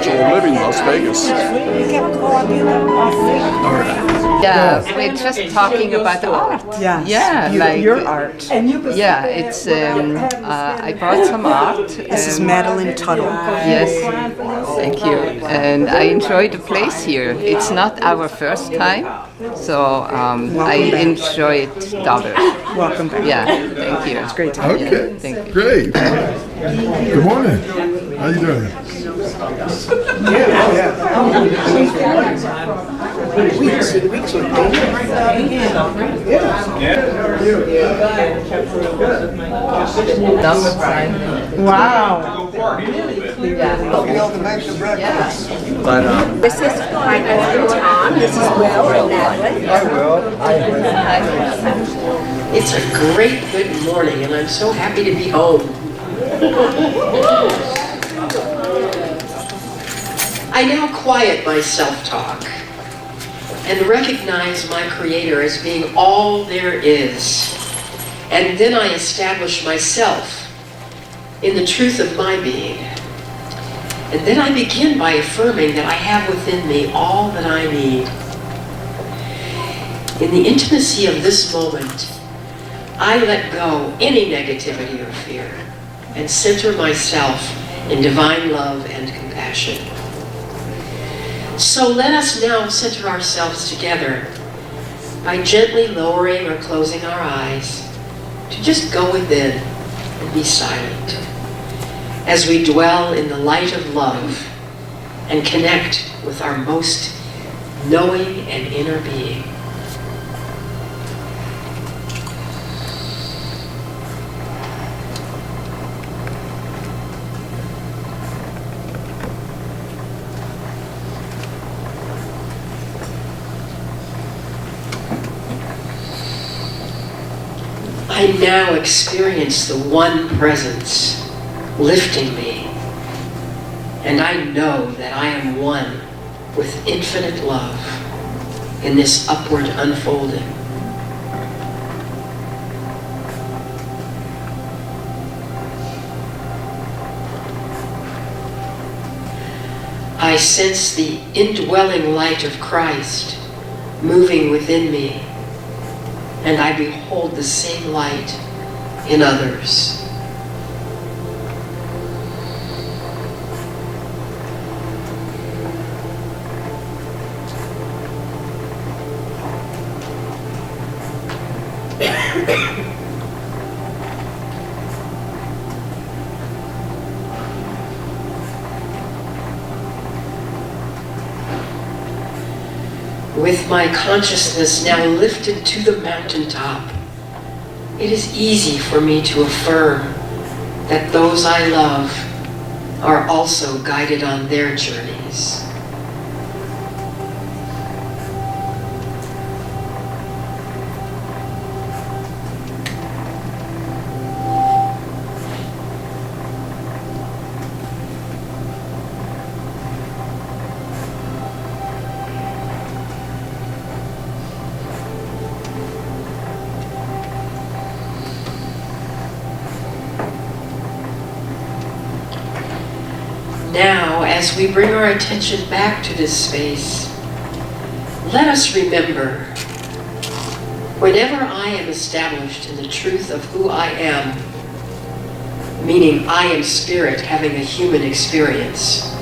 to live in Las Vegas. Yeah, we're just talking about art. Yeah, like your art. Yeah, it's. I brought some art. This is Madeline Tuttle. Yes, thank you. And I enjoy the place here. It's not our first time, so I enjoy it double. Welcome back. Yeah, thank you. It's great to have you. Okay, Thank you. great. Good morning. How you doing? Wow. This is my husband Tom. This is Will and Madeline. It's a great good morning and I'm so happy to be home. I now quiet my self-talk and recognize my Creator as being all there is. And then I establish myself in the truth of my being. And then I begin by affirming that I have within me all that I need. In the intimacy of this moment, I let go any negativity or fear and center myself in divine love and compassion. So let us now center ourselves together by gently lowering or closing our eyes to just go within and be silent as we dwell in the light of love and connect with our most knowing and inner being. I now experience the one presence lifting me, and I know that I am one with infinite love in this upward unfolding. I sense the indwelling light of Christ moving within me, and I behold the same light in others. With my consciousness now lifted to the mountaintop, it is easy for me to affirm that those I love are also guided on their journeys. Now, as we bring our attention back to this space, let us remember, whenever I am established in the truth of who I am, meaning I am spirit having a human experience,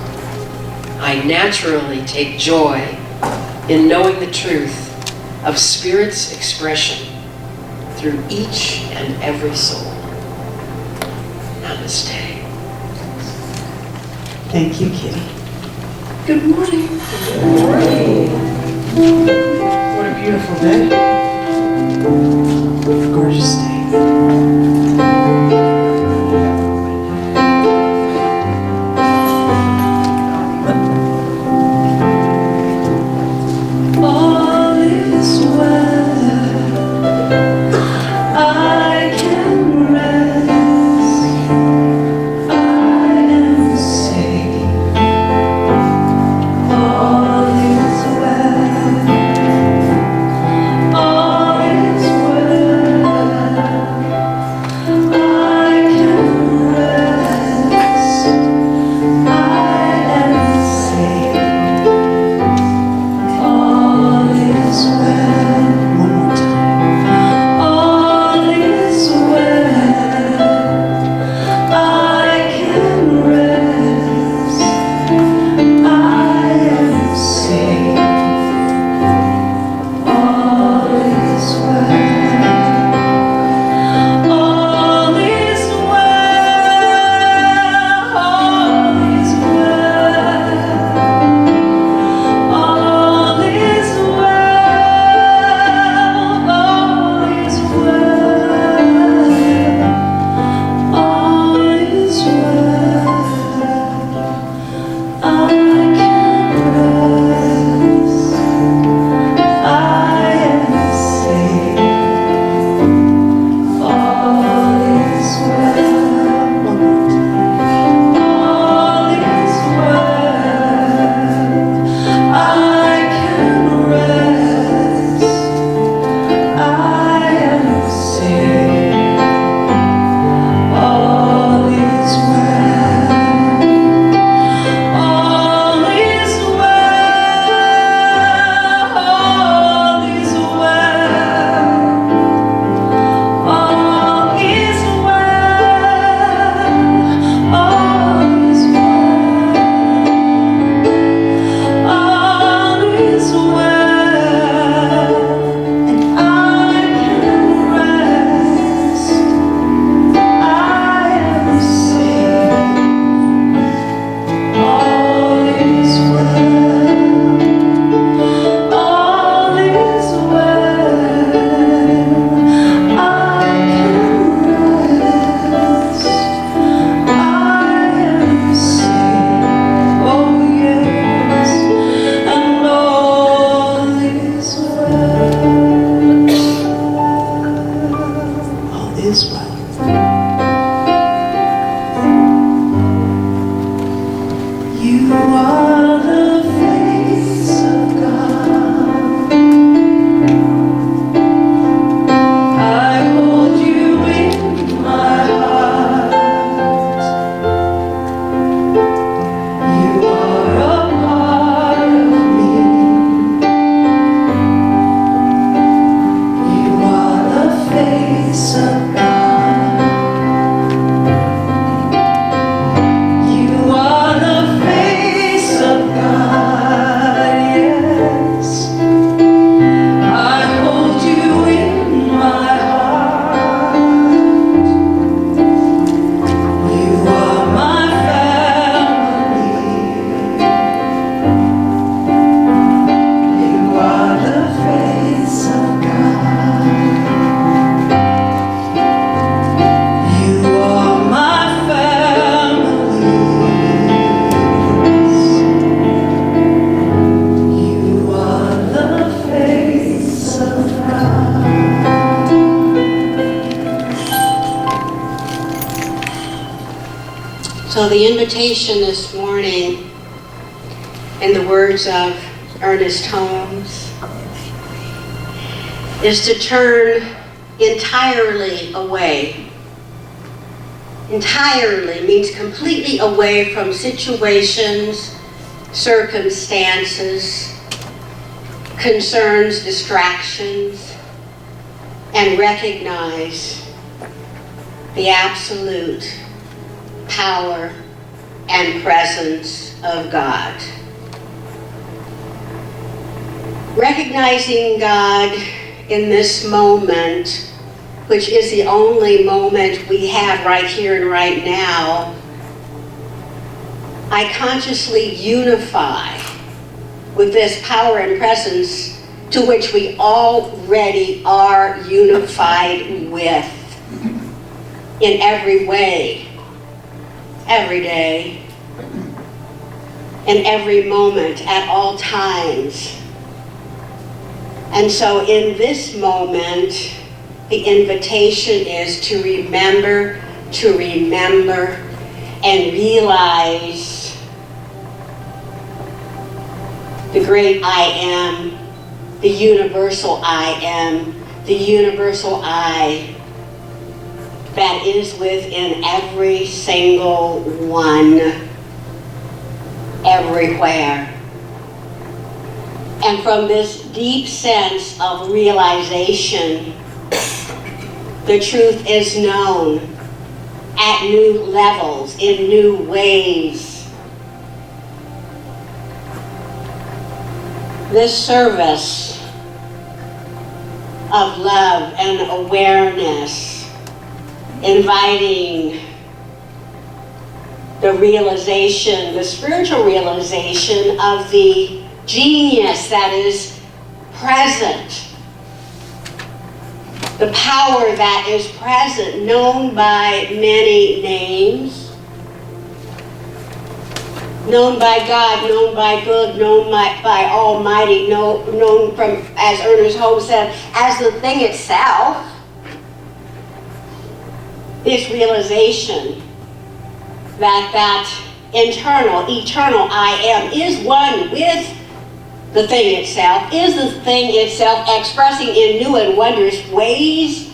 I naturally take joy in knowing the truth of spirit's expression through each and every soul. Namaste. Thank you, Kitty. Good morning. Good morning. What a beautiful day. Gorgeous day. All is well. I can rest. I am safe. All is well. All is well. So the invitation this morning, in the words of Ernest Holmes, is to turn entirely away. Entirely means completely away from situations, circumstances, concerns, distractions, and recognize the absolute power and presence of God. Recognizing God in this moment, which is the only moment we have right here and right now, I consciously unify with this power and presence to which we already are unified with in every way, every day, in every moment, at all times. And so in this moment, the invitation is to remember, and realize the great I am, the universal I am, the universal I that is within every single one, everywhere. And from this deep sense of realization, the truth is known at new levels, in new ways. This service of love and awareness, inviting the realization, the spiritual realization of the genius that is present, the power that is present, known by many names, known by God, known by good, known by Almighty, known from, as Ernest Holmes said, as the thing itself. This realization that internal, eternal I am is one with the thing itself, is the thing itself expressing in new and wondrous ways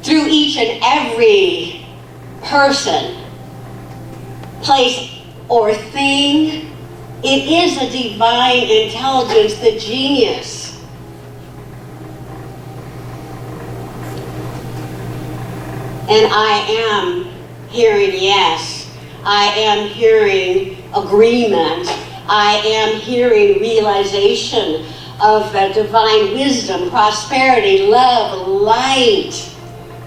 through each and every person, place, or thing. It is a divine intelligence, the genius. And I am hearing yes. I am hearing agreement. I am hearing realization of the divine wisdom, prosperity, love, light,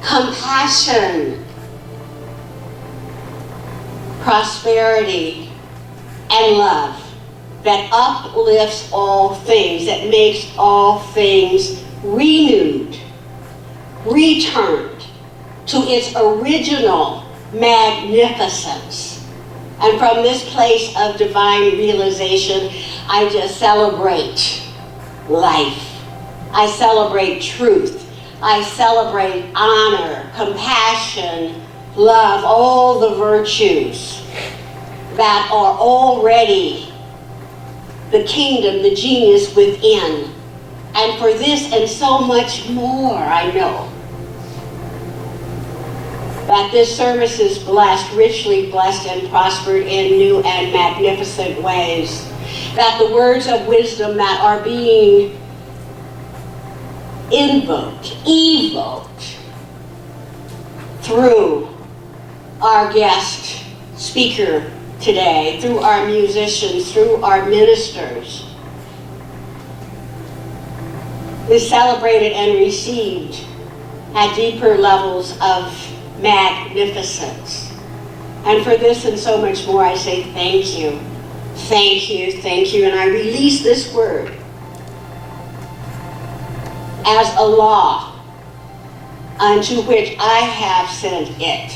compassion, prosperity, and love that uplifts all things, that makes all things renewed, returned to its original magnificence. And from this place of divine realization, I just celebrate life. I celebrate truth. I celebrate honor, compassion, love, all the virtues that are already the kingdom, the genius within. And for this and so much more, I know that this service is blessed, richly blessed and prospered in new and magnificent ways. That the words of wisdom that are being evoked through our guest speaker today, through our musicians, through our ministers, is celebrated and received at deeper levels of magnificence. And for this and so much more, I say thank you. Thank you, thank you. And I release this word as a law unto which I have sent it.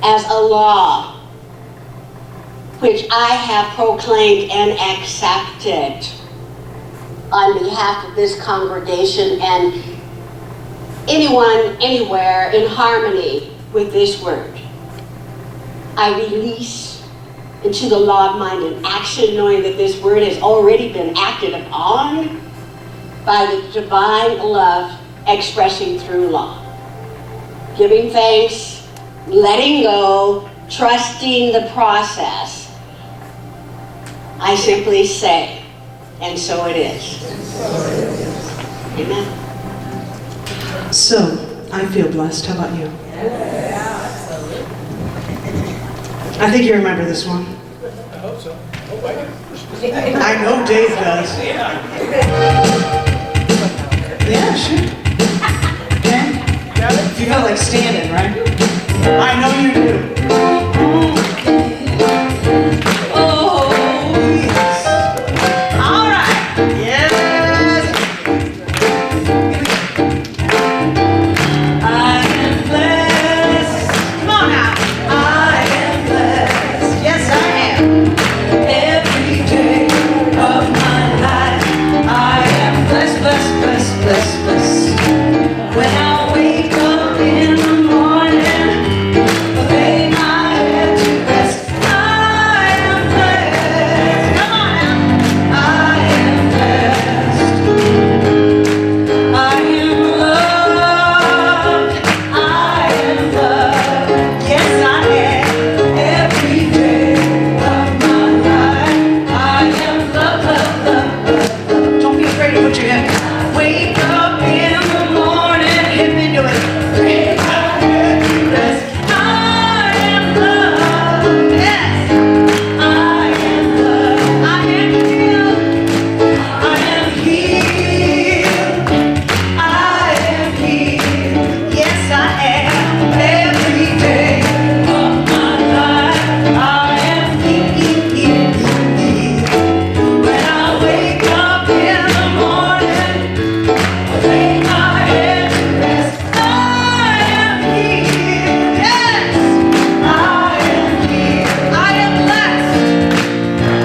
As a law which I have proclaimed and accepted on behalf of this congregation and anyone, anywhere in harmony with this word. I release into the law of mind and action, knowing that this word has already been acted upon by the divine love expressing through law. Giving thanks, letting go, trusting the process. I simply say, and so it is. Amen. So, I feel blessed. How about you? I think you remember this one. I hope so. I know Dave does. Yeah, sure. Okay? You feel like standing, right? I know you do. Oh, yes. All right. Yes. I am blessed. Come on now. I am blessed. Yes, I am. Every day of my life, I am blessed, blessed, blessed, blessed, blessed. When I wake up in the morning, lay my head to rest, I am blessed. Come on now. I am blessed. I am loved. I am loved. Yes, I am. Every day of my life, I am loved, loved, loved, loved. Don't be afraid to put your hand. Wake up in the morning, hit me to it. Lay my head to rest. I am loved. Yes, I am loved. I am healed. I am healed. I am healed. Yes, I am. Every day of my life, I am healed. When I wake up in the morning, lay my head to rest, I am healed. Yes, I am healed. I am blessed.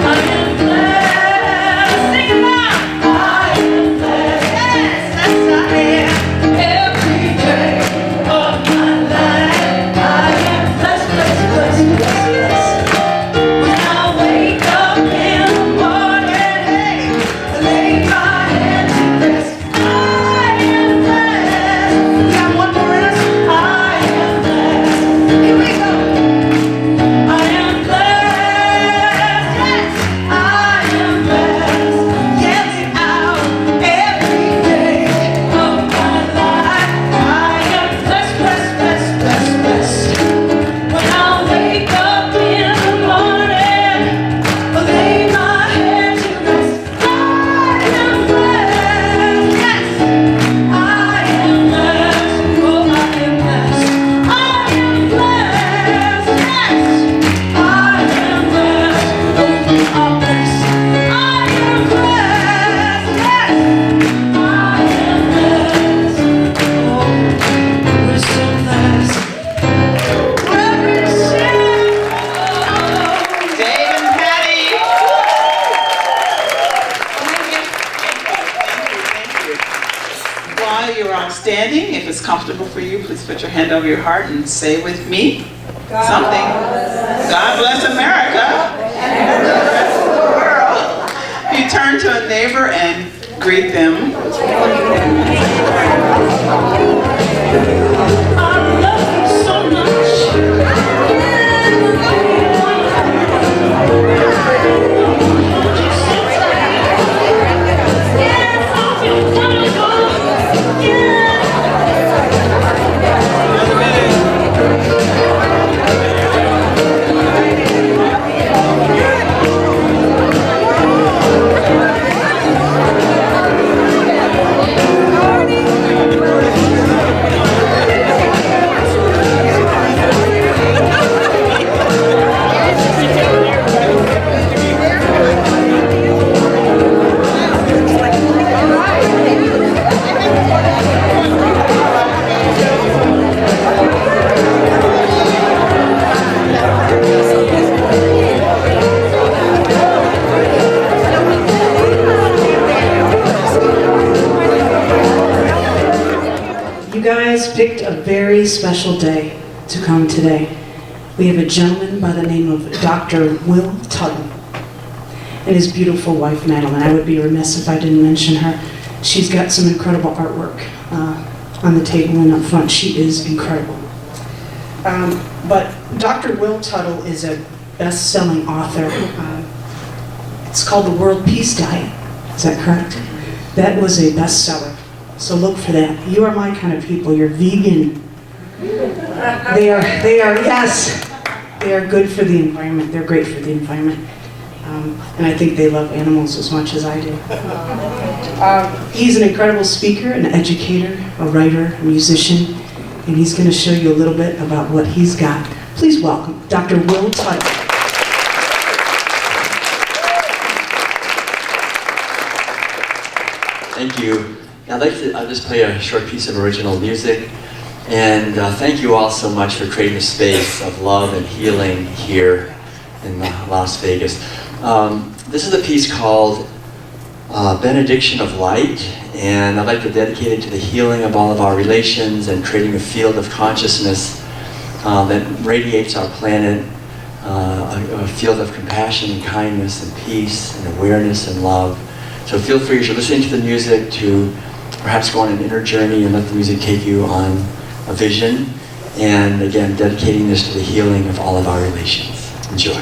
I am blessed. Sing it loud. I am blessed. Yes, yes, I am. Every day of my life, I am blessed, blessed, blessed, blessed, blessed. When I wake up in the morning, hey, lay my head to rest. I am blessed. We got one more in us. I am blessed. Here we go. I am blessed. Yes, I am blessed. Yell it out. Every day of my life, I am blessed, blessed, blessed, blessed, blessed. When I wake up in the morning, lay my head to rest, I am blessed. Yes, I am blessed. Oh, I am blessed. I am blessed. Yes, I am blessed. Oh, we are blessed. I am blessed. Yes, I am blessed. Oh, we're so blessed. Dave and Patty. Thank you. While you're on standing, if it's comfortable for you, please put your hand over your heart and say with me something. God bless America. And the rest of the world. You turn to a neighbor and greet them. I love you so much. You guys picked a very special day to come today. We have a gentleman by the name of Dr. Will Tuttle and his beautiful wife, Madeline. I would be remiss if I didn't mention her. She's got some incredible artwork on the table and up front. She is incredible. But Dr. Will Tuttle is a best-selling author. It's called The World Peace Diet. Is that correct? That was a bestseller. So look for that. You are my kind of people. You're vegan. They are, yes. They are good for the environment. They're great for the environment. And I think they love animals as much as I do. He's an incredible speaker, an educator, a writer, a musician, and he's going to show you a little bit about what he's got. Please welcome Dr. Will Tuttle. Thank you. I'd like to just play a short piece of original music. And thank you all so much for creating a space of love and healing here in Las Vegas. This is a piece called Benediction of Light, and I'd like to dedicate it to the healing of all of our relations and creating a field of consciousness that radiates our planet, a field of compassion and kindness and peace and awareness and love. So feel free, as you're listening to the music, to perhaps go on an inner journey and let the music take you on a vision. And again, dedicating this to the healing of all of our relations. Enjoy.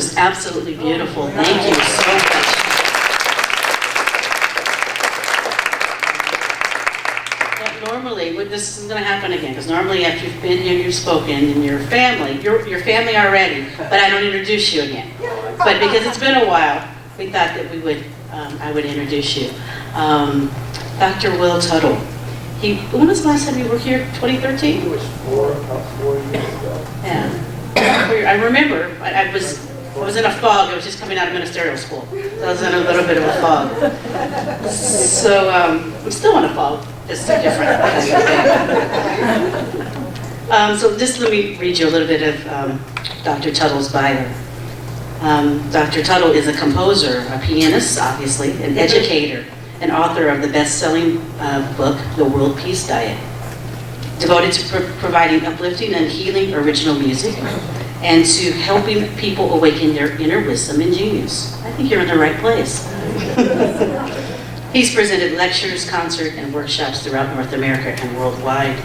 was absolutely beautiful. Thank you so much. Normally, this isn't going to happen again, because normally after you've been here, you've spoken, and your family already, but I don't introduce you again. But because it's been a while, we thought that I would introduce you. Dr. Will Tuttle. When was the last time you were here? 2013? It was about 4 years ago. Yeah. I remember, I was in a fog. I was just coming out of ministerial school. So I was in a little bit of a fog. So I'm still in a fog. It's so different. So just let me read you a little bit of Dr. Tuttle's bio. Dr. Tuttle is a composer, a pianist, obviously, an educator, and author of the best-selling book, The World Peace Diet, devoted to providing uplifting and healing original music, and to helping people awaken their inner wisdom and genius. I think you're in the right place. He's presented lectures, concerts, and workshops throughout North America and worldwide.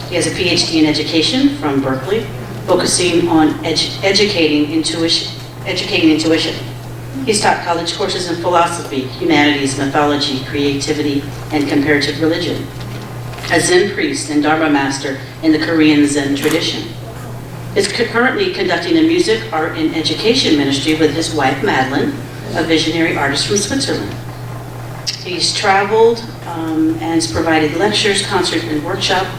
He has a PhD in education from Berkeley, focusing on educating intuition. He's taught college courses in philosophy, humanities, mythology, creativity, and comparative religion. A Zen priest and Dharma master in the Korean Zen tradition. Is currently conducting a music, art, and education ministry with his wife, Madeline, a visionary artist from Switzerland. He's traveled and has provided lectures, concerts, and workshops,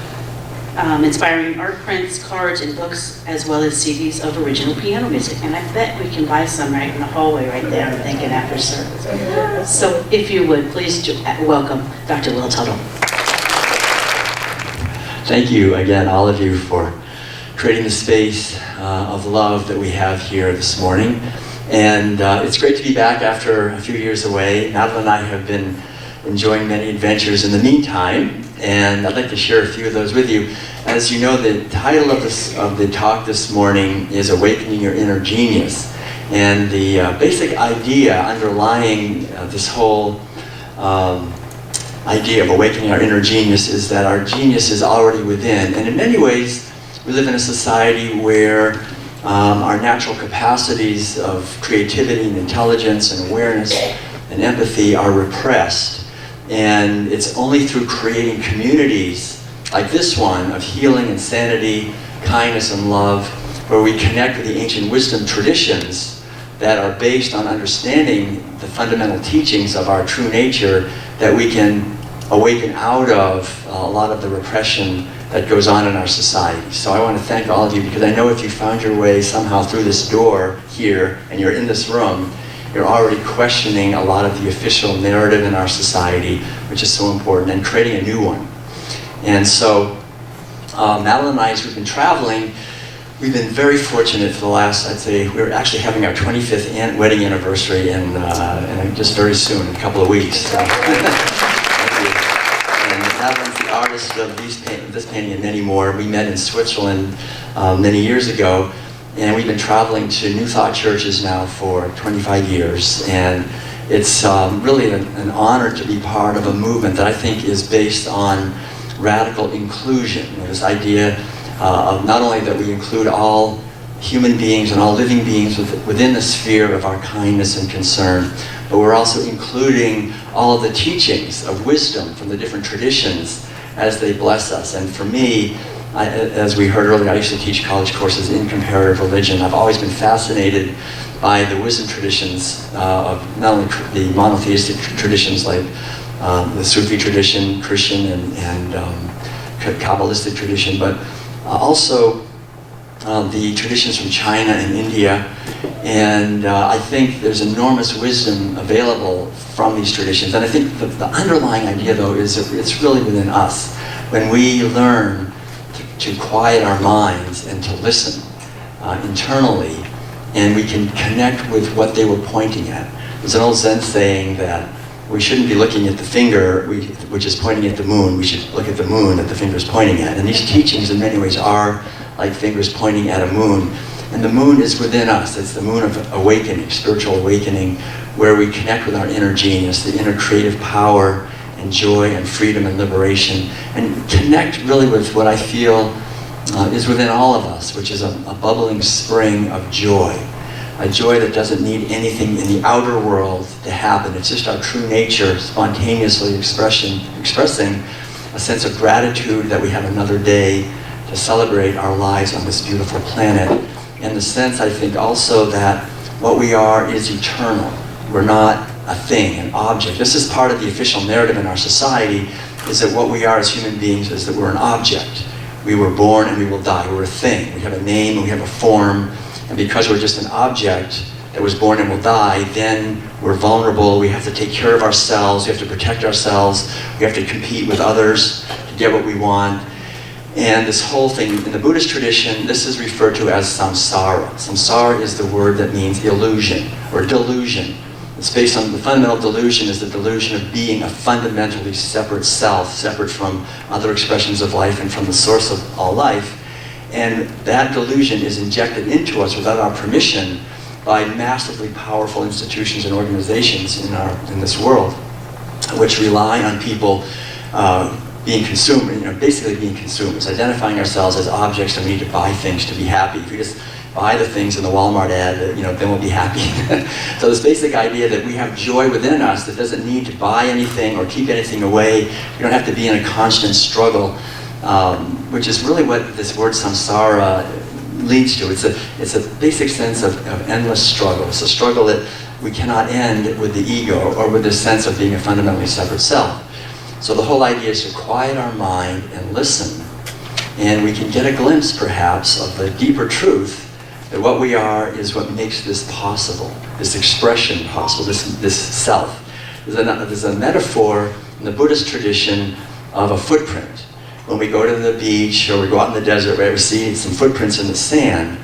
inspiring art prints, cards, and books, as well as CDs of original piano music. And I bet we can buy some right in the hallway right there, I'm thinking, after service. So if you would, please welcome Dr. Will Tuttle. Thank you again, all of you, for creating the space of love that we have here this morning. And it's great to be back after a few years away. Madeline and I have been enjoying many adventures in the meantime, and I'd like to share a few of those with you. As you know, the title of the talk this morning is Awakening Your Inner Genius. And the basic idea underlying this whole idea of awakening our inner genius is that our genius is already within. And in many ways, we live in a society where our natural capacities of creativity and intelligence and awareness and empathy are repressed. And it's only through creating communities like this one of healing and sanity, kindness and love, where we connect with the ancient wisdom traditions that are based on understanding the fundamental teachings of our true nature, that we can awaken out of a lot of the repression that goes on in our society. So I want to thank all of you, because I know if you found your way somehow through this door here and you're in this room, you're already questioning a lot of the official narrative in our society, which is so important, and creating a new one. And so Madeline and I, as we've been traveling, we've been very fortunate for the last, I'd say, we're actually having our 25th wedding anniversary in just very soon, in a couple of weeks. So. Madeline's the artist of this painting and many more. We met in Switzerland many years ago, and we've been traveling to New Thought churches now for 25 years. And it's really an honor to be part of a movement that I think is based on radical inclusion. You know, this idea of not only that we include all human beings and all living beings within the sphere of our kindness and concern, but we're also including all of the teachings of wisdom from the different traditions as they bless us. And for me, as we heard earlier, I used to teach college courses in comparative religion. I've always been fascinated by the wisdom traditions of not only the monotheistic traditions like the Sufi tradition, Christian and Kabbalistic tradition, but also the traditions from China and India. And I think there's enormous wisdom available from these traditions. And I think the underlying idea, though, is that it's really within us. When we learn to quiet our minds and to listen internally, and we can connect with what they were pointing at. There's an old Zen saying that we shouldn't be looking at the finger which is pointing at the moon. We should look at the moon that the finger is pointing at. And these teachings in many ways are like fingers pointing at a moon. And the moon is within us. It's the moon of awakening, spiritual awakening, where we connect with our inner genius, the inner creative power and joy and freedom and liberation, and connect really with what I feel is within all of us, which is a bubbling spring of joy. a joy that doesn't need anything in the outer world to happen. It's just our true nature spontaneously expressing a sense of gratitude that we have another day to celebrate our lives on this beautiful planet. And the sense, I think, also that what we are is eternal. We're not a thing, an object. This is part of the official narrative in our society, is that what we are as human beings is that we're an object. We were born and we will die. We're a thing. We have a name and we have a form. And because we're just an object that was born and will die, then we're vulnerable. We have to take care of ourselves. We have to protect ourselves. We have to compete with others to get what we want. And this whole thing, in the Buddhist tradition, this is referred to as samsara. Samsara is the word that means illusion or delusion. It's based on the fundamental delusion is the delusion of being a fundamentally separate self, separate from other expressions of life and from the source of all life. And that delusion is injected into us without our permission by massively powerful institutions and organizations in this world, which rely on people being consumers, basically being consumers, identifying ourselves as objects and we need to buy things to be happy. If we just buy the things in the Walmart ad, then we'll be happy. So this basic idea that we have joy within us that doesn't need to buy anything or keep anything away. We don't have to be in a constant struggle, which is really what this word samsara leads to. It's a basic sense of endless struggle. It's a struggle that we cannot end with the ego or with this sense of being a fundamentally separate self. So the whole idea is to quiet our mind and listen, and we can get a glimpse perhaps of the deeper truth that what we are is what makes this possible, this expression possible, this self. There's a metaphor in the Buddhist tradition of a footprint. When we go to the beach or we go out in the desert where we see some footprints in the sand,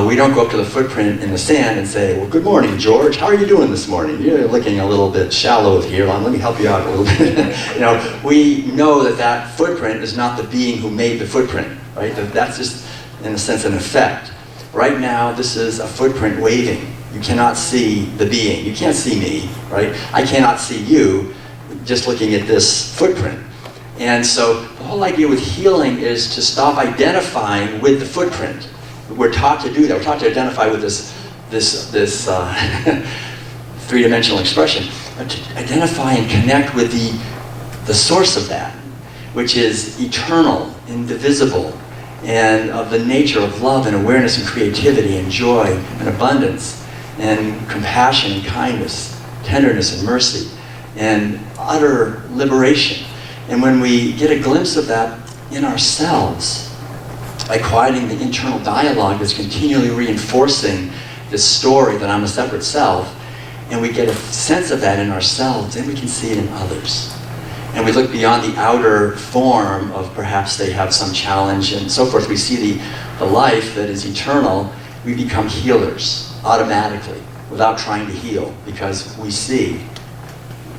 we don't go up to the footprint in the sand and say, well, good morning, George. How are you doing this morning? You're looking a little bit shallow here. Let me help you out a little bit. We know that footprint is not the being who made the footprint, right? That's just, in a sense, an effect. Right now, this is a footprint waving. You cannot see the being. You can't see me, right? I cannot see you just looking at this footprint. And so the whole idea with healing is to stop identifying with the footprint. We're taught to do that. We're taught to identify with this three-dimensional expression. To identify and connect with the source of that, which is eternal, indivisible, and of the nature of love and awareness and creativity and joy and abundance and compassion and kindness, tenderness and mercy, and utter liberation. And when we get a glimpse of that in ourselves, by quieting the internal dialogue that's continually reinforcing this story that I'm a separate self, and we get a sense of that in ourselves, then we can see it in others. And we look beyond the outer form of perhaps they have some challenge and so forth. We see the life that is eternal. We become healers automatically without trying to heal because we see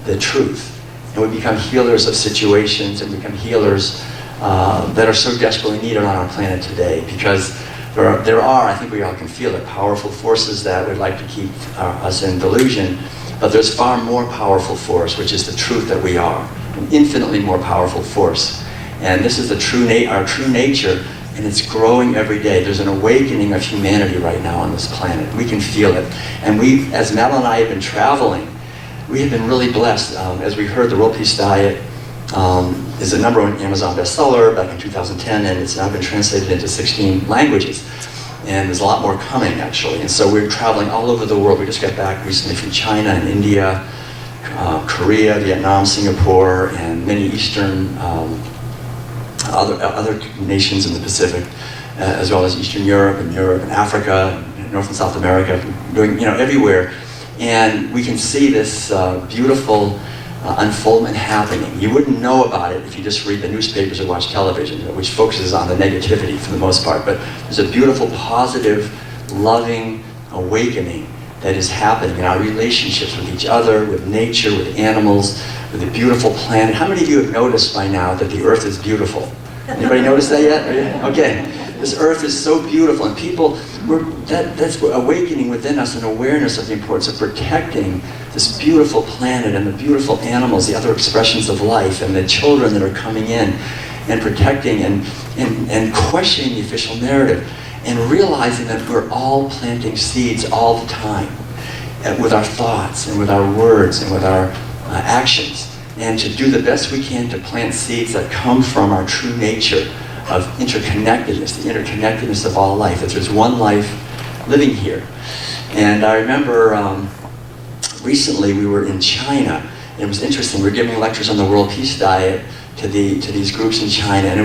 the truth. And we become healers of situations and become healers that are so desperately needed on our planet today, because there are, I think we all can feel it, powerful forces that would like to keep us in delusion, but there's far more powerful force, which is the truth that we are, an infinitely more powerful force. And this is our true nature, and it's growing every day. There's an awakening of humanity right now on this planet. We can feel it. And we, as Madeline and I have been traveling, we have been really blessed. As we heard, the World Peace Diet is a #1 Amazon bestseller back in 2010, and it's now been translated into 16 languages. And there's a lot more coming, actually. And so we're traveling all over the world. We just got back recently from China and India, Korea, Vietnam, Singapore, and many Eastern, other nations in the Pacific, as well as Eastern Europe and Africa, and North and South America, doing, everywhere. And we can see this beautiful unfoldment happening. You wouldn't know about it if you just read the newspapers or watch television, which focuses on the negativity for the most part. But there's a beautiful, positive, loving awakening that is happening in our relationships with each other, with nature, with animals, with the beautiful planet. How many of you have noticed by now that the earth is beautiful? Anybody notice that yet? Okay. This earth is so beautiful, and people, that's awakening within us an awareness of the importance of protecting this beautiful planet and the beautiful animals, the other expressions of life, and the children that are coming in, and protecting and questioning the official narrative. and realizing that we're all planting seeds all the time with our thoughts and with our words and with our actions, and to do the best we can to plant seeds that come from our true nature of interconnectedness, the interconnectedness of all life, that there's one life living here. And I remember recently we were in China. It was interesting. We were giving lectures on the World Peace Diet to these groups in China, and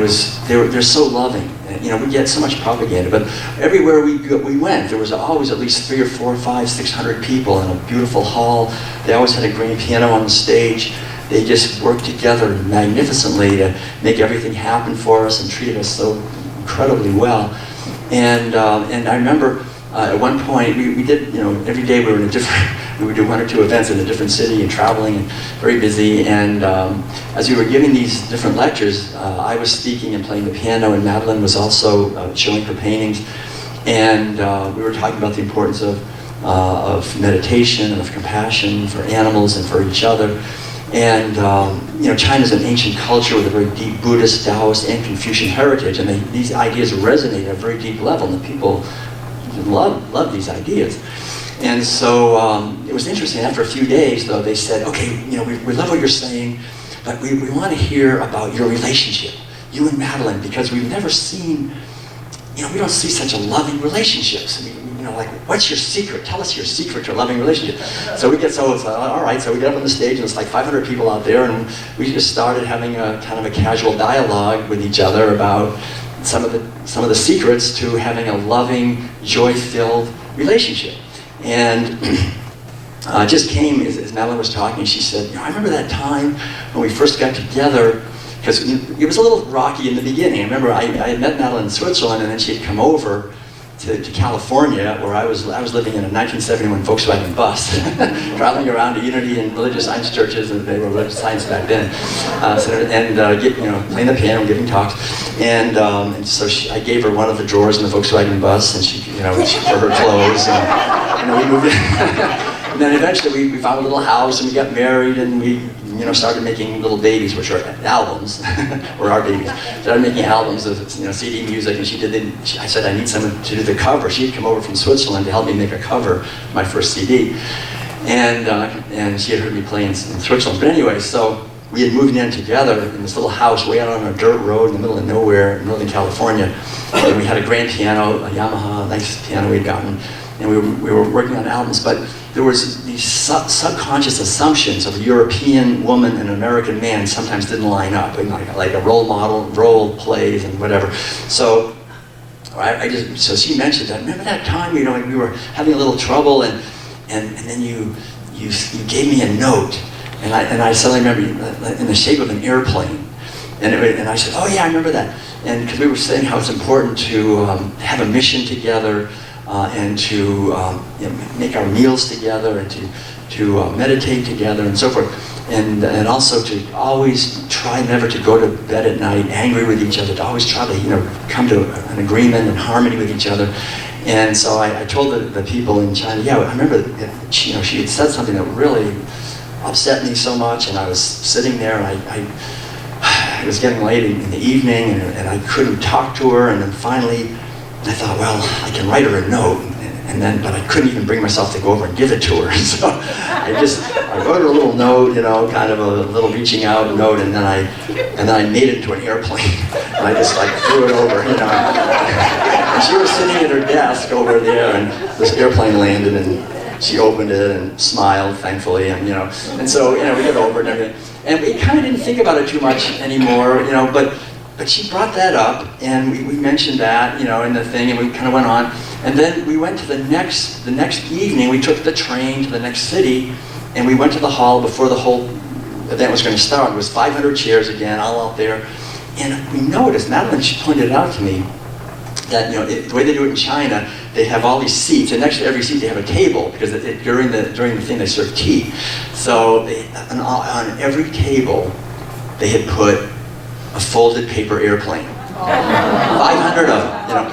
they're so loving. And, we get so much propaganda, but everywhere we went, there was always at least 300 or 400 or 500, 600 people in a beautiful hall. They always had a grand piano on the stage. They just worked together magnificently to make everything happen for us and treated us so incredibly well. And I remember at one point we did, every day we were in a different. We would do 1 or 2 events in a different city and traveling and very busy. And as we were giving these different lectures, I was speaking and playing the piano, and Madeline was also showing her paintings. And we were talking about the importance of meditation and of compassion for animals and for each other. And China's an ancient culture with a very deep Buddhist, Taoist, and Confucian heritage, and these ideas resonate at a very deep level, and the people love these ideas. And so it was interesting. After a few days, though, they said, "Okay, we love what you're saying, but we want to hear about your relationship, you and Madeline, because we've never seen, we don't see such a loving relationships. I mean, like, what's your secret? Tell us your secret to a loving relationship." So we get all right. So we get up on the stage, and it's like 500 people out there, and we just started having a kind of a casual dialogue with each other about some of the secrets to having a loving, joy-filled relationship. And it just came as Madeline was talking. She said, "I remember that time when we first got together, because it was a little rocky in the beginning. I remember I had met Madeline in Switzerland, and then she had come over to California, where I was living in a 1971 Volkswagen bus, traveling around to Unity and religious science churches, and they were religious science back then, playing the piano and giving talks. And so I gave her one of the drawers in the Volkswagen bus, and she, for her clothes, and we moved in. And then eventually we found a little house, and we got married, and we started making little babies, which are albums, or our babies. Started making albums of CD music, and I said, "I need someone to do the cover." She had come over from Switzerland to help me make a cover of my first CD, and she had heard me play in Switzerland. But anyway, so we had moved in together in this little house way out on a dirt road in the middle of nowhere in Northern California, and we had a grand piano, a Yamaha, nice piano we'd gotten, and we were working on albums, but there was these subconscious assumptions of a European woman and an American man sometimes didn't line up, like a role model, role plays and whatever. So so she mentioned that. Remember that time, we were having a little trouble, and then you gave me a note, and I suddenly remember in the shape of an airplane, and I said, "Oh yeah, I remember that." And because we were saying how it's important to have a mission together. And to make our meals together, and to meditate together, and so forth, and also to always try never to go to bed at night angry with each other. To always try to come to an agreement and harmony with each other. And so I told the people in China, I remember she had said something that really upset me so much, and I was sitting there, and it was getting late in the evening, and I couldn't talk to her, and then finally. I thought, well, I can write her a note, but I couldn't even bring myself to go over and give it to her. So I wrote her a little note, kind of a little reaching out note, and then I made it into an airplane, and I just threw it over, And she was sitting at her desk over there, and this airplane landed, and she opened it and smiled, thankfully, and so we got over it and everything, and we kind of didn't think about it too much anymore, But she brought that up, and we mentioned that, in the thing, and we kind of went on. And then we went to the next evening. We took the train to the next city, and we went to the hall before the whole event was going to start. It was 500 chairs again, all out there. And we noticed, Madeline, she pointed it out to me, that the way they do it in China, they have all these seats, and next to every seat they have a table, because during the thing they serve tea. So on every table, they had put a folded paper airplane. 500 of them,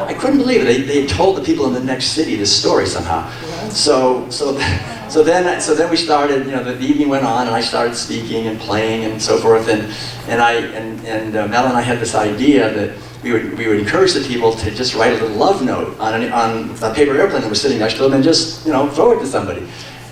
I couldn't believe it. They had told the people in the next city this story somehow. So then we started, the evening went on, and I started speaking and playing and so forth, and Mel and I had this idea that we would encourage the people to just write a little love note on a paper airplane that was sitting next to them and just, throw it to somebody.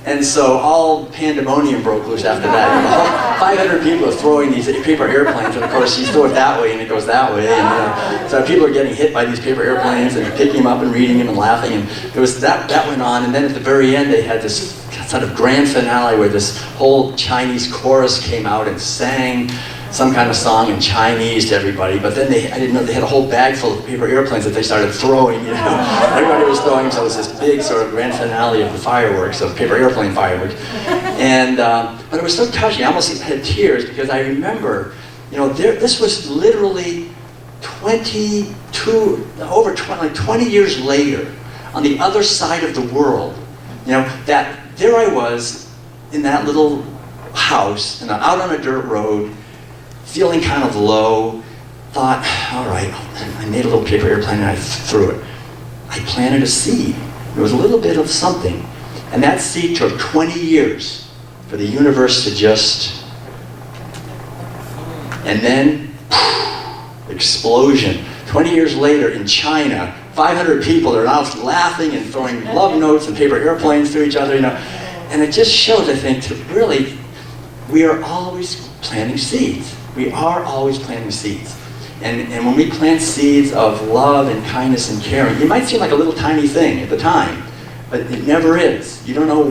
And so all pandemonium broke loose after that. 500 people are throwing these paper airplanes, and of course you throw it that way and it goes that way. And so people are getting hit by these paper airplanes and picking them up and reading them and laughing. And there was that went on. And then at the very end they had this sort of grand finale where this whole Chinese chorus came out and sang some kind of song in Chinese to everybody, but then I didn't know they had a whole bag full of paper airplanes that they started throwing, Everybody was throwing, so it was this big sort of grand finale of the fireworks, of paper airplane fireworks. And, but it was so touching, I almost had tears, because I remember, this was literally 20 years later, on the other side of the world, that there I was in that little house, and out on a dirt road, feeling kind of low, thought, all right, I made a little paper airplane and I threw it. I planted a seed. There was a little bit of something. And that seed took 20 years for the universe to just, and then, explosion. 20 years later in China, 500 people are now laughing and throwing love notes and paper airplanes to each other, And it just shows, I think, to really, we are always planting seeds. We are always planting seeds. And when we plant seeds of love and kindness and caring, it might seem like a little tiny thing at the time, but it never is. You don't know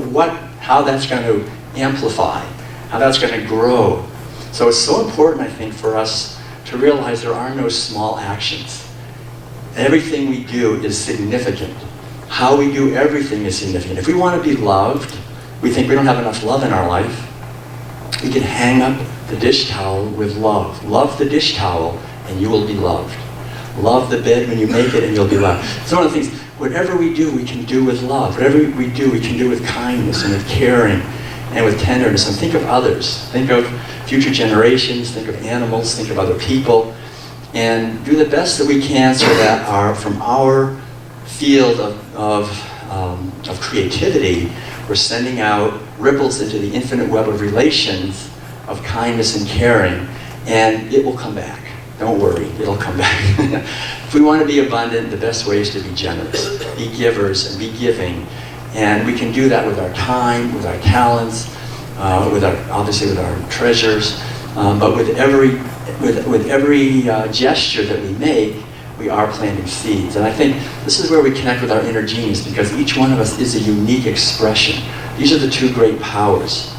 how that's going to amplify, how that's going to grow. So it's so important, I think, for us to realize there are no small actions. Everything we do is significant. How we do everything is significant. If we want to be loved, we think we don't have enough love in our life, we can hang up the dish towel with love. Love the dish towel and you will be loved. Love the bed when you make it and you'll be loved. So one of the things, whatever we do, we can do with love. Whatever we do, we can do with kindness and with caring and with tenderness. And think of others. Think of future generations. Think of animals. Think of other people. And do the best that we can so that from our field of creativity, we're sending out ripples into the infinite web of relations of kindness and caring, and it will come back. Don't worry, it'll come back. If we want to be abundant, the best way is to be generous, be givers and be giving. And we can do that with our time, with our talents, obviously with our treasures, but with every gesture that we make, we are planting seeds. And I think this is where we connect with our inner genius, because each one of us is a unique expression. These are the two great powers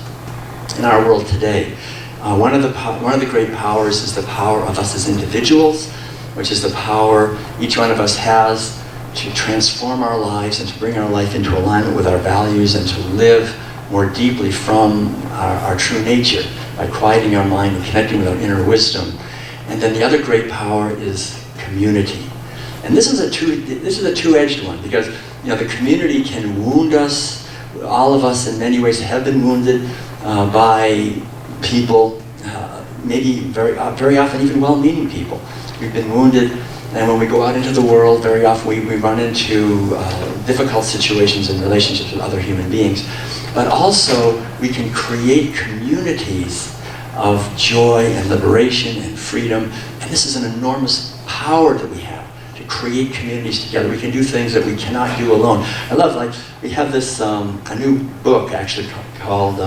in our world today. One of the great powers is the power of us as individuals, which is the power each one of us has to transform our lives and to bring our life into alignment with our values and to live more deeply from our true nature by quieting our mind and connecting with our inner wisdom. And then the other great power is community. And this is a two-edged one, because the community can wound us. All of us in many ways have been wounded by people, maybe very often even well-meaning people. We've been wounded, and when we go out into the world, very often we run into difficult situations in relationships with other human beings. But also, we can create communities of joy and liberation and freedom. And this is an enormous power that we have, to create communities together. We can do things that we cannot do alone. I love, we have this, a new book actually called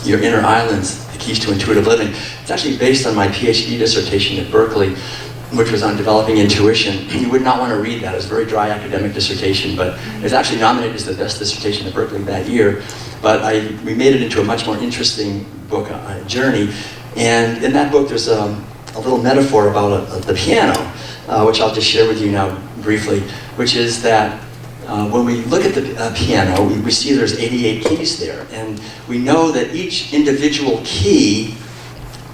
Your Inner Islands, The Keys to Intuitive Living. It's actually based on my PhD dissertation at Berkeley, which was on developing intuition. You would not want to read that. It was a very dry academic dissertation, but it was actually nominated as the best dissertation at Berkeley that year. But we made it into a much more interesting book, journey. And in that book, there's a little metaphor about the piano, which I'll just share with you now briefly, which is that when we look at the piano, we see there's 88 keys there. And we know that each individual key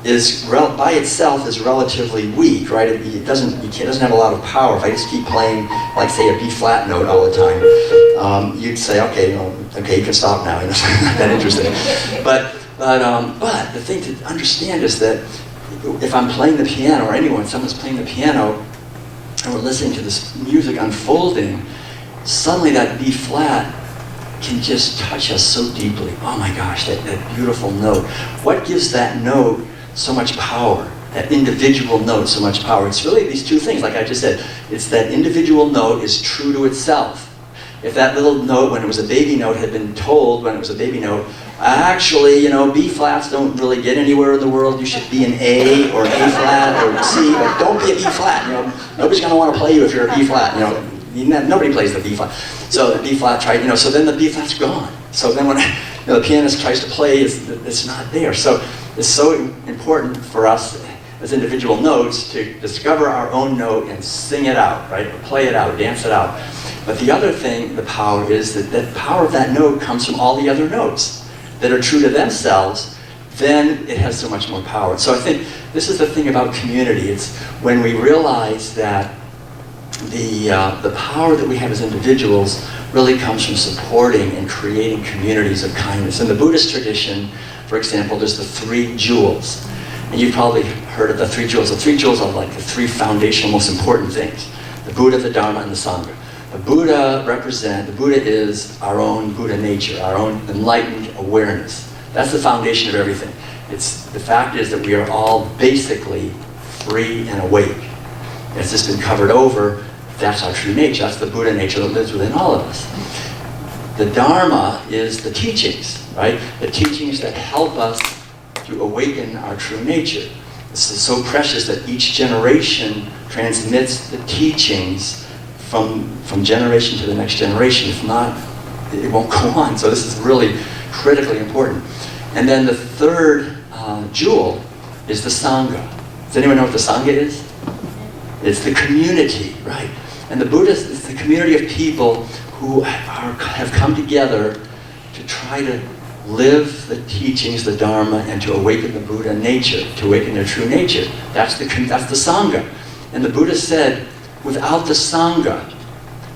by itself is relatively weak, right? It doesn't have a lot of power. If I just keep playing, like say a B flat note all the time, you'd say, okay, you can stop now. It's not that interesting. But the thing to understand is that if I'm playing the piano, or someone's playing the piano, and we're listening to this music unfolding, suddenly that B flat can just touch us so deeply. Oh my gosh, that beautiful note. What gives that note so much power that individual note so much power. It's really these two things, like I just said. It's that individual note is true to itself. If that little note, when it was a baby note, had been told when it was a baby note, actually, you know, B flats don't really get anywhere in the world. You should be an A or an A flat or C, but don't be a B flat. You know, nobody's going to want to play you if you're a B flat. You know, nobody plays the B flat. So the B flat tried, you know, so then the B flat's gone. So then when the pianist tries to play, it's not there. So it's so important for us as individual notes to discover our own note and sing it out, right? Or play it out, dance it out. But the other thing, the power is that the power of that note comes from all the other notes that are true to themselves. Then it has so much more power. So I think this is the thing about community. It's when we realize that the power that we have as individuals really comes from supporting and creating communities of kindness. In the Buddhist tradition, for example, there's the 3 jewels. And you've probably heard of the 3 jewels. The 3 jewels are like the 3 foundational most important things. The Buddha, the Dharma, and the Sangha. The Buddha is our own Buddha nature, our own enlightened awareness. That's the foundation of everything. The fact is that we are all basically free and awake. It's just been covered over. That's our true nature. That's the Buddha nature that lives within all of us. The Dharma is the teachings, right? The teachings that help us to awaken our true nature. This is so precious that each generation transmits the teachings from generation to the next generation. If not, it won't go on. So this is really critically important. And then the 3rd jewel is the Sangha. Does anyone know what the Sangha is? It's the community, right? And the Buddhist is the community of people who have come together to try to live the teachings, the Dharma, and to awaken the Buddha nature, to awaken their true nature. That's the Sangha. And the Buddha said, without the Sangha,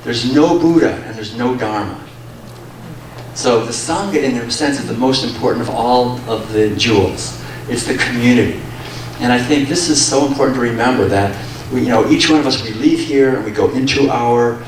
there's no Buddha and there's no Dharma. So the Sangha, in a sense, is the most important of all of the jewels. It's the community. And I think this is so important to remember that each one of us, we leave here and we go into our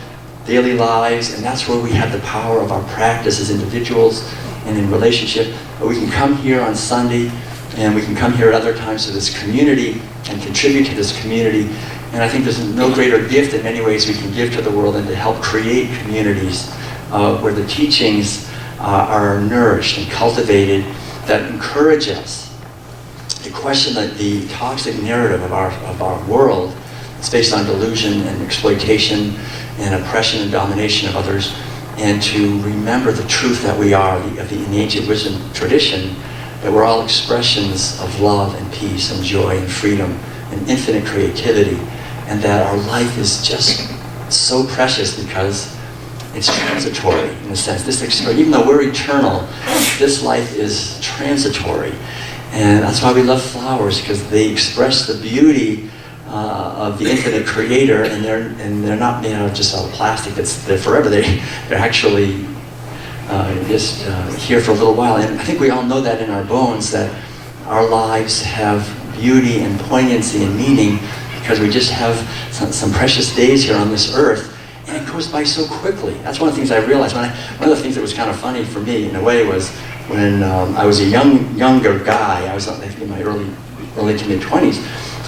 daily lives, and that's where we have the power of our practice as individuals and in relationship. But we can come here on Sunday, and we can come here at other times to this community and contribute to this community. And I think there's no greater gift in many ways we can give to the world than to help create communities where the teachings are nourished and cultivated, that encourage us to question the toxic narrative of our world. It's based on delusion and exploitation and oppression and domination of others, and to remember the truth that we are, of the ancient wisdom tradition, that we're all expressions of love and peace and joy and freedom and infinite creativity, and that our life is just so precious because it's transitory in a sense. Even though we're eternal, this life is transitory. And that's why we love flowers, because they express the beauty of the infinite creator, and they're not made out of just out of plastic. They're forever. They're actually just here for a little while. And I think we all know that in our bones, that our lives have beauty and poignancy and meaning because we just have some precious days here on this earth. And it goes by so quickly. That's one of the things I realized. One of the things that was kind of funny for me, in a way, was when I was a younger guy. I was in my early to mid-20s.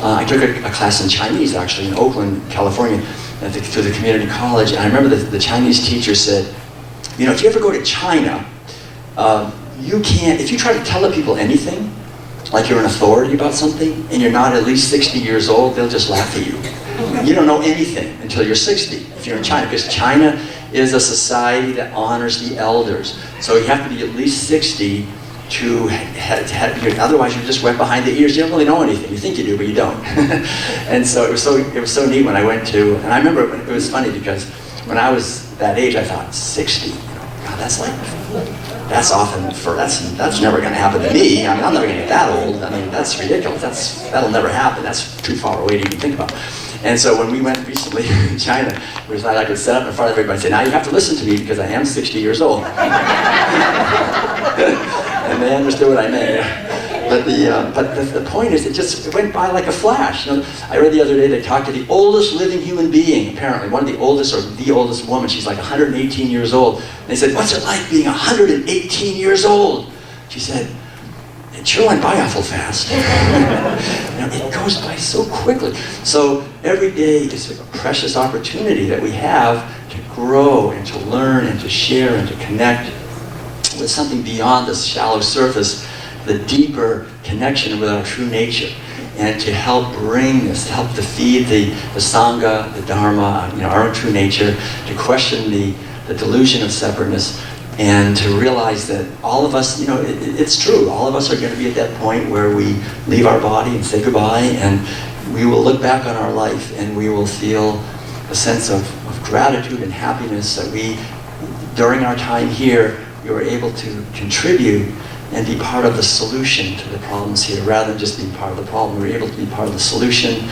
I took a class in Chinese, actually, in Oakland, California, through the community college. And I remember the Chinese teacher said, if you ever go to China, you can't, if you try to tell the people anything, like you're an authority about something, and you're not at least 60 years old, they'll just laugh at you. You don't know anything until you're 60, if you're in China, because China is a society that honors the elders. So you have to be at least 60 to otherwise you're just wet behind the ears. You don't really know anything. You think you do, but you don't. And so it was so neat when I went to, and I remember it was funny because when I was that age, I thought 60. God, that's never going to happen to me. I mean, I'm never going to get that old. I mean, that's ridiculous. That'll never happen. That's too far away to even think about. And so when we went recently to China, it was like I could set up in front of everybody and say, now you have to listen to me because I am 60 years old. And they understood what I meant. But the point is, it went by like a flash. I read the other day they talked to the oldest living human being, apparently, one of the oldest or the oldest woman. She's like 118 years old. And they said, what's it like being 118 years old? She said, it sure went by awful fast. It goes by so quickly. So every day is a precious opportunity that we have to grow and to learn and to share and to connect with something beyond the shallow surface, the deeper connection with our true nature, and to help bring this, to help to feed the Sangha, the Dharma, our own true nature, to question the delusion of separateness, and to realize that all of us, it's true, all of us are going to be at that point where we leave our body and say goodbye, and we will look back on our life and we will feel a sense of gratitude and happiness that we, during our time here, we were able to contribute and be part of the solution to the problems here, rather than just being part of the problem. We were able to be part of the solution,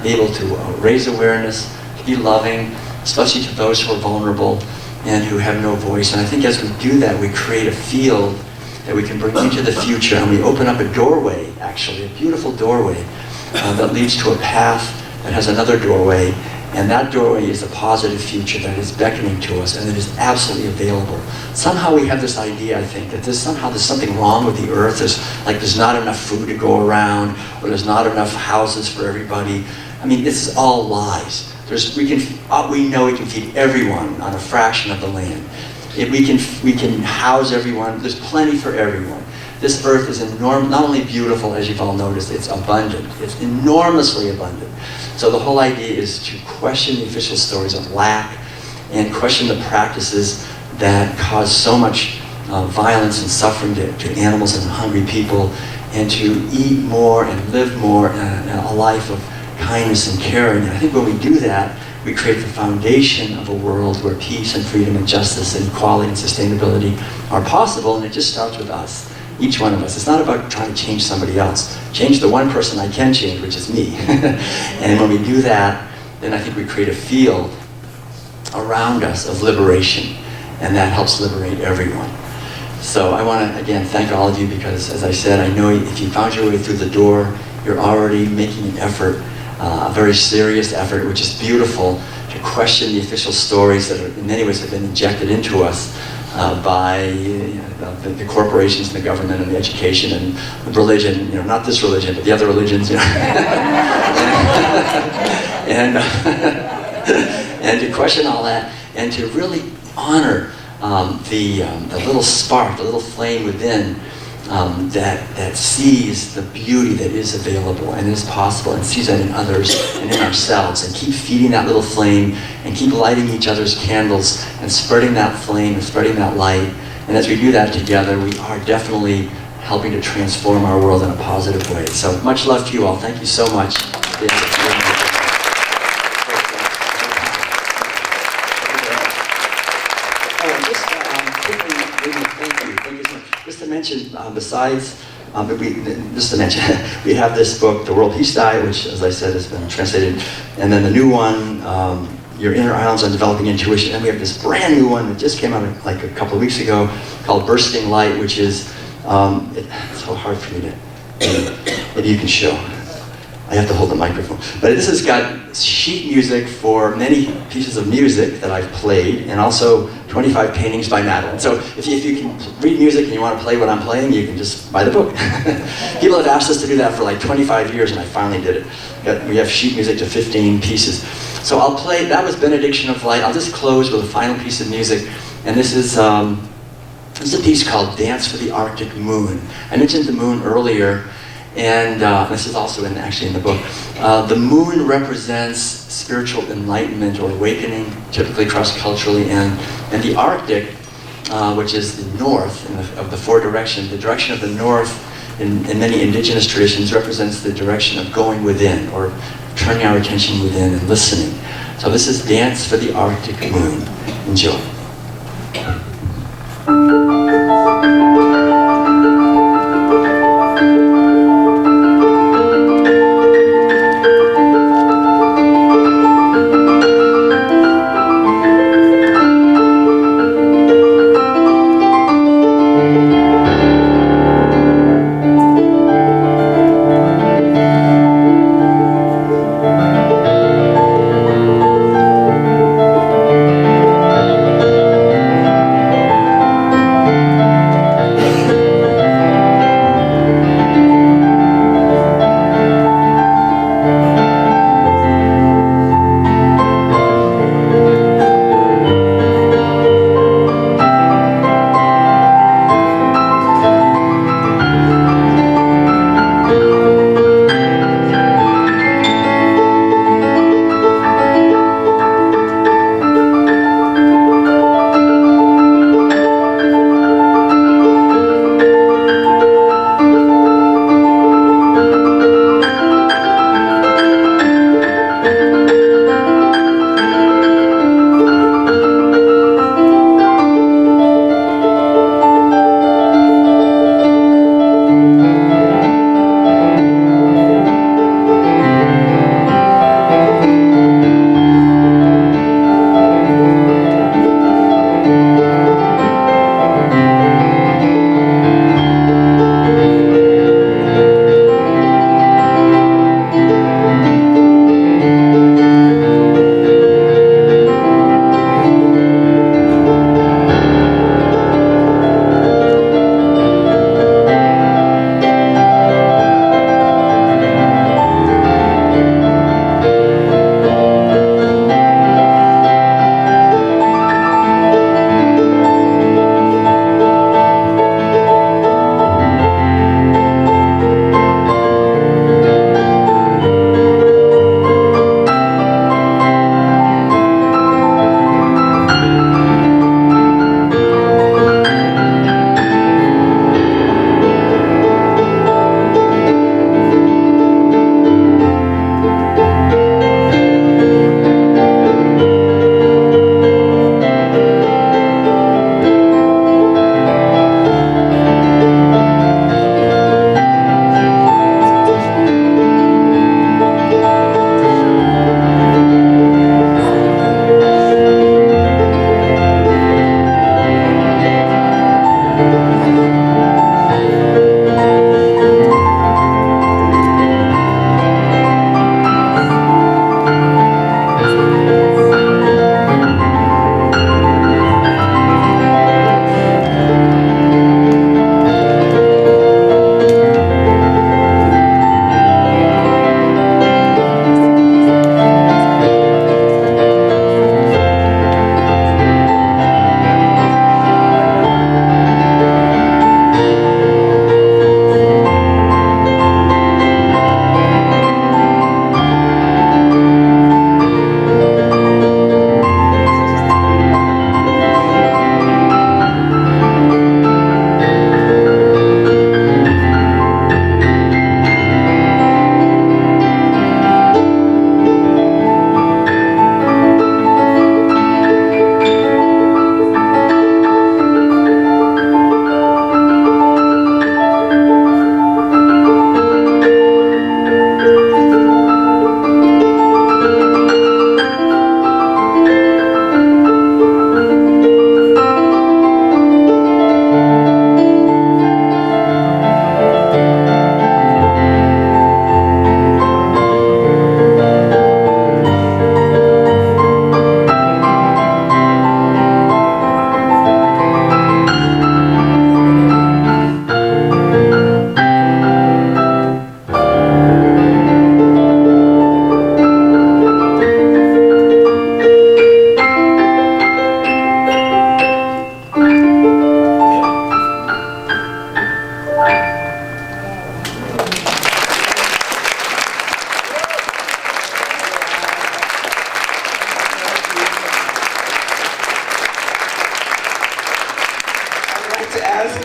be able to raise awareness, to be loving, especially to those who are vulnerable and who have no voice. And I think as we do that, we create a field that we can bring into the future, and we open up a doorway, actually, a beautiful doorway that leads to a path that has another doorway, and that doorway is a positive future that is beckoning to us and that is absolutely available. Somehow we have this idea, I think, that there's something wrong with the earth. There's not enough food to go around, or there's not enough houses for everybody. I mean, this is all lies. We know we can feed everyone on a fraction of the land. We can house everyone. There's plenty for everyone. This earth is not only beautiful, as you've all noticed, it's abundant. It's enormously abundant. So the whole idea is to question the official stories of lack and question the practices that cause so much violence and suffering to animals and hungry people, and to eat more and live more a life of kindness and caring. And I think when we do that, we create the foundation of a world where peace and freedom and justice and equality and sustainability are possible, and it just starts with us. Each one of us. It's not about trying to change somebody else. Change the one person I can change, which is me. And when we do that, then I think we create a field around us of liberation, and that helps liberate everyone. So I want to, again, thank all of you, because, as I said, I know if you found your way through the door, you're already making an effort, a very serious effort, which is beautiful, to question the official stories that in many ways have been injected into us by the corporations and the government and the education and the religion, not this religion, but the other religions, and to question all that, and to really honor the little spark, the little flame within that sees the beauty that is available and is possible, and sees that in others and in ourselves, and keep feeding that little flame and keep lighting each other's candles and spreading that flame and spreading that light. And as we do that together, we are definitely helping to transform our world in a positive way. So much love to you all. Thank you so much. Just to mention, we have this book, The World Peace Diet, which, as I said, has been translated, and then the new one, Your Inner Islands on Developing Intuition, and we have this brand new one that just came out like a couple of weeks ago called Bursting Light, which is, it's so hard for me to, maybe you can show. I have to hold the microphone. But this has got sheet music for many pieces of music that I've played, and also 25 paintings by Madeline. So if you can read music and you want to play what I'm playing, you can just buy the book. People have asked us to do that for like 25 years, and I finally did it. We have sheet music to 15 pieces. So I'll play, that was Benediction of Light. I'll just close with a final piece of music, and this is a piece called Dance for the Arctic Moon. I mentioned the moon earlier, and this is also actually in the book. The moon represents spiritual enlightenment or awakening, typically cross-culturally, and the Arctic, which is the north of the four directions. The direction of the north in many indigenous traditions represents the direction of going within, or turning our attention within and listening. So this is Dance for the Arctic Moon. Enjoy.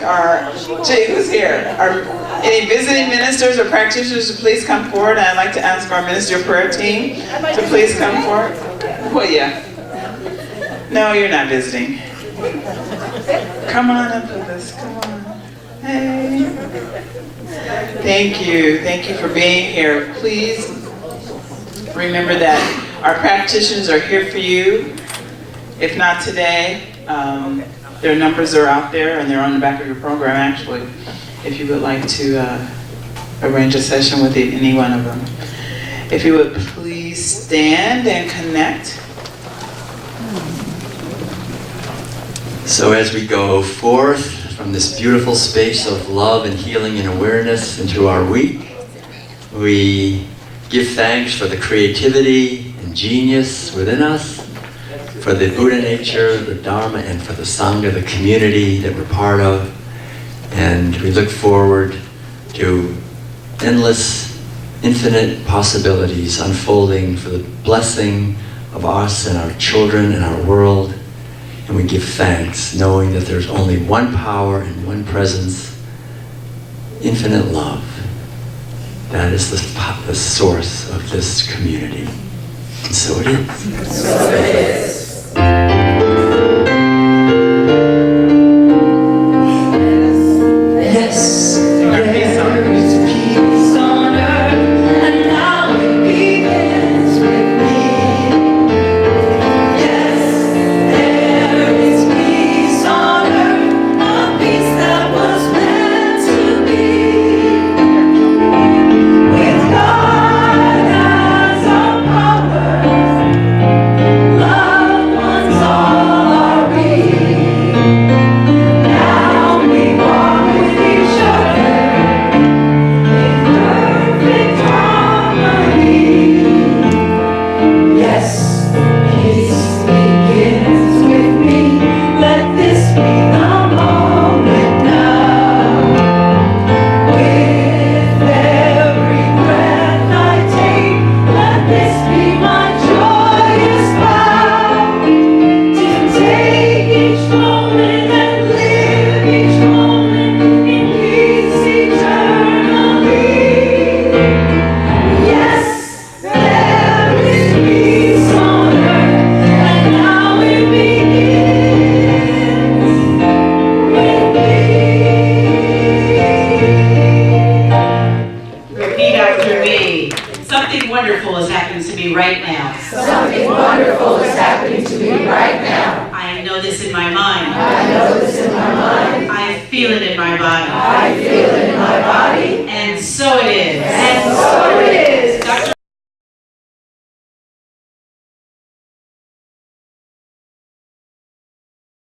who's here? Any visiting ministers or practitioners to please come forward? I'd like to ask our minister prayer team to please come forward. Well, yeah. No, you're not visiting. Come on up with us, come on. Hey. Thank you for being here. Please remember that our practitioners are here for you. If not today, their numbers are out there and they're on the back of your program actually, if you would like to arrange a session with any one of them. If you would please stand and connect. So as we go forth from this beautiful space of love and healing and awareness into our week, we give thanks for the creativity and genius within us, for the Buddha nature, the Dharma, and for the Sangha, the community that we're part of. And we look forward to endless, infinite possibilities unfolding for the blessing of us and our children and our world. And we give thanks, knowing that there's only one power and one presence, infinite love. That is the source of this community. And so it is. So it is. Yes, there is peace on earth, and now it begins with me. Yes, there is peace on earth, a peace that was meant to be. With God as our power, loved ones all are we. Now we walk with each other in perfect harmony. Yes, peace begins with me. Let this be the moment now. With every breath I take, let this be my joyous vow. To take each moment and live each moment in peace eternally. Yes, there is peace on earth, and now it begins with me. Repeat after me. Something wonderful is happening to me right now. Something wonderful is happening to me right now. I know this in my mind. I know this in my mind. I feel it in my body. I